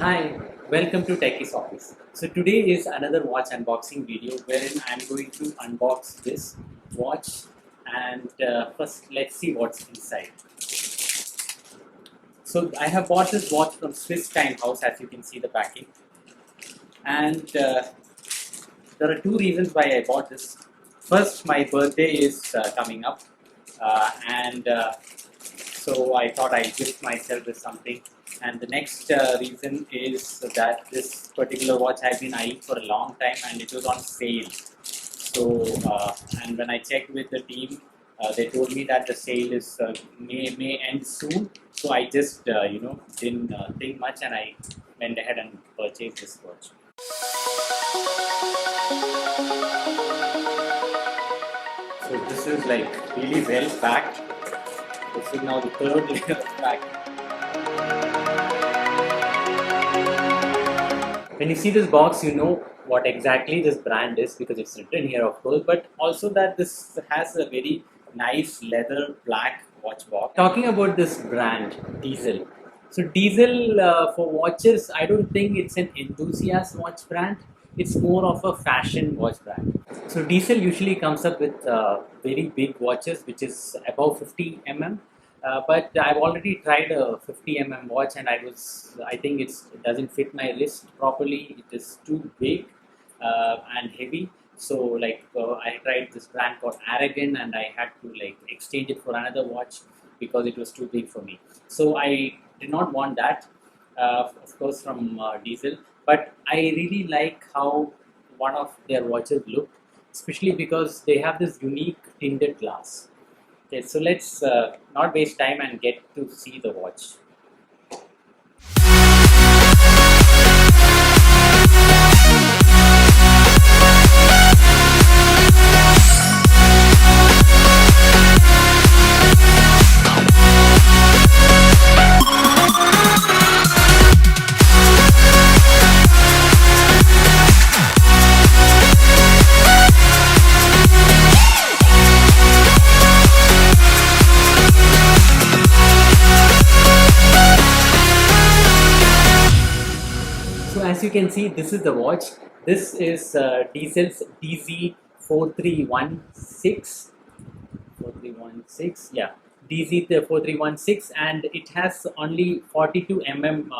Hi, welcome to Techie's Office. So today is another watch unboxing video wherein I'm going to unbox this watch and first let's see what's inside. So I have bought this watch from Swiss Time House, as you can see the packing, and there are two reasons why I bought this. First, my birthday is coming up and so I thought I'd gift myself with something. And the next reason is that this particular watch I've been eyeing for a long time and it was on sale. So, and when I checked with the team, they told me that the sale is may end soon. So I just didn't think much and I went ahead and purchased this watch. So this is like really well packed. This is now the third layer of packing. When you see this box, you know what exactly this brand is because it's written here, of course, but also that this has a very nice leather black watch box. Talking about this brand, Diesel. So Diesel for watches, I don't think it's an enthusiast watch brand. It's more of a fashion watch brand. So Diesel usually comes up with very big watches, which is above 50 mm. But I've already tried a 50 mm watch and I think it doesn't fit my wrist properly. It is too big and heavy. So I tried this brand called Aragon and I had to exchange it for another watch because it was too big for me. So I did not want that, of course, from Diesel. But I really like how one of their watches looked, especially because they have this unique tinted glass. Okay, so let's not waste time and get to see the watch. So as you can see, this is the watch. This is Diesel's DZ4316. 4316, yeah, DZ4316, and it has only 42 mm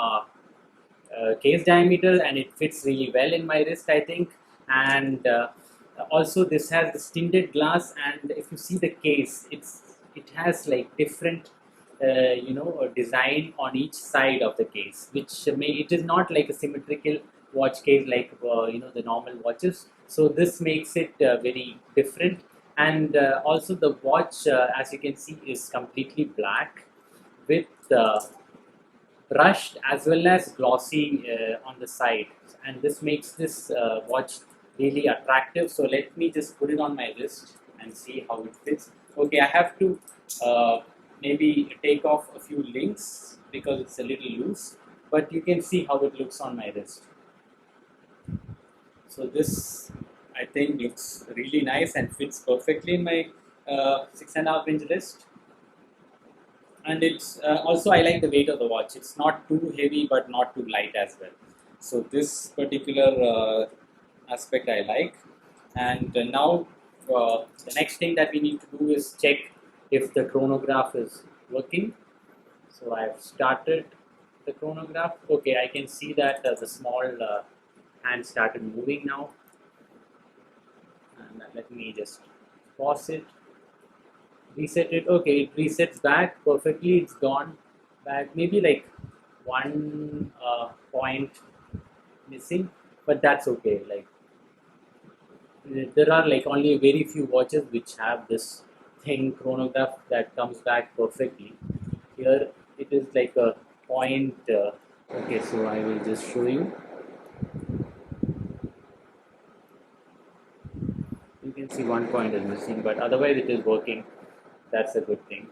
case diameter, and it fits really well in my wrist, I think. And also, this has this tinted glass, and if you see the case, it has like different design on each side of the case, which it is not like a symmetrical watch case like the normal watches. So this makes it very different. And also the watch, as you can see, is completely black with brushed as well as glossy on the side, and this makes this watch really attractive. So let me just put it on my wrist and see how it fits. Okay, I have to maybe take off a few links because it's a little loose, but you can see how it looks on my wrist. So this, I think, looks really nice and fits perfectly in my 6.5 inch wrist. And it's also, I like the weight of the watch. It's not too heavy but not too light as well. So this particular aspect I like. And now the next thing that we need to do is check if the chronograph is working. So I've started the chronograph. Okay, I can see that the small hand started moving now. And let me just pause it. Reset it. Okay, it resets back perfectly. It's gone back. Maybe like one point missing, but that's okay. Like there are like only very few watches which have this thing chronograph that comes back perfectly. Here it is like a point. Okay, so I will just show you. You can see one point is missing, but otherwise it is working. That's a good thing.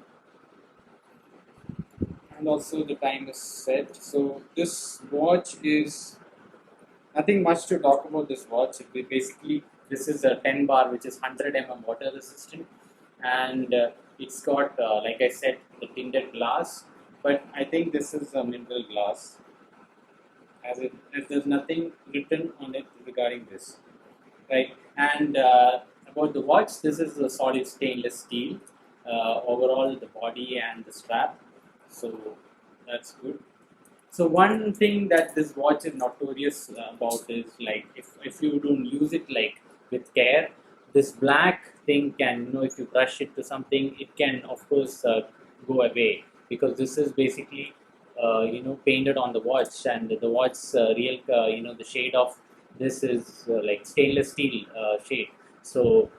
And also the time is set. So this watch is nothing much to talk about. This watch, basically this is a 10 bar which is 100 mm water resistant, and it's got like I said, the tinted glass, but I think this is a mineral glass. as there's nothing written on it regarding this, right? And about the watch, this is a solid stainless steel. Overall, the body and the strap, so that's good. So one thing that this watch is notorious about is like if you don't use it like with care, this black thing can, if you brush it to something, it can of course go away, because this is basically painted on the watch, and the watch real the shade of this is like stainless steel shade. So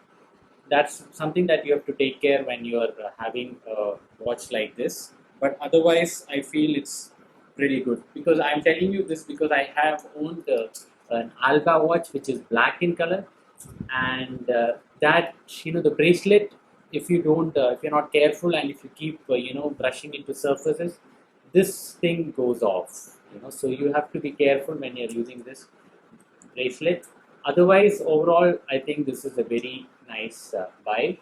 that's something that you have to take care when you are having a watch like this. But otherwise, I feel it's pretty good, because I'm telling you this because I have owned an Alba watch which is black in color, and that the bracelet, if you don't, if you're not careful and if you keep brushing into surfaces, this thing goes off. So you have to be careful when you're using this bracelet. Otherwise, overall, I think this is a very nice buy,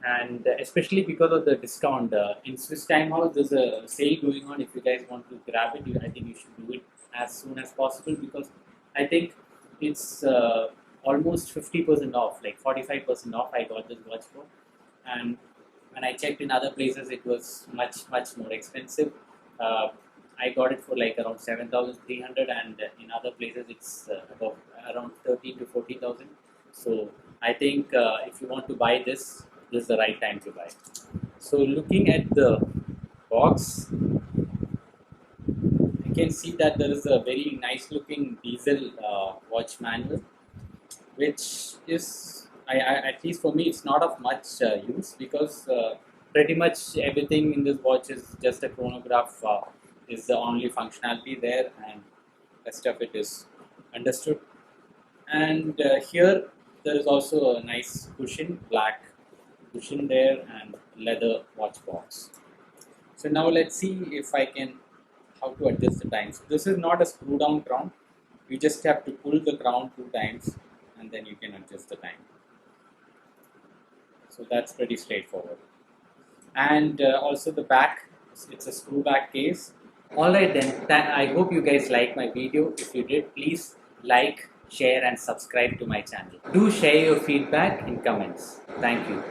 and especially because of the discount in Swiss Time House, there's a sale going on. If you guys want to grab it, I think you should do it as soon as possible, because I think it's almost 50% off, like 45% off. I got this watch for, and when I checked in other places, it was much more expensive. Uh, I got it for like around 7,300, and in other places it's about around 13 to 14,000. So I think if you want to buy this, this is the right time to buy. So looking at the box, you can see that there is a very nice looking diesel watch manual, which is, at least for me, it's not of much use, because pretty much everything in this watch is just a chronograph, is the only functionality there, and rest of it is understood. And here there is also a nice cushion, black cushion there, and leather watch box. So now let's see if I can, how to adjust the time. So this is not a screw down crown. You just have to pull the crown 2 times, and then you can adjust the time. So that's pretty straightforward. And also the back, it's a screw back case. Alright then, I hope you guys like my video. If you did, please like, share and subscribe to my channel. Do share your feedback in comments. Thank you.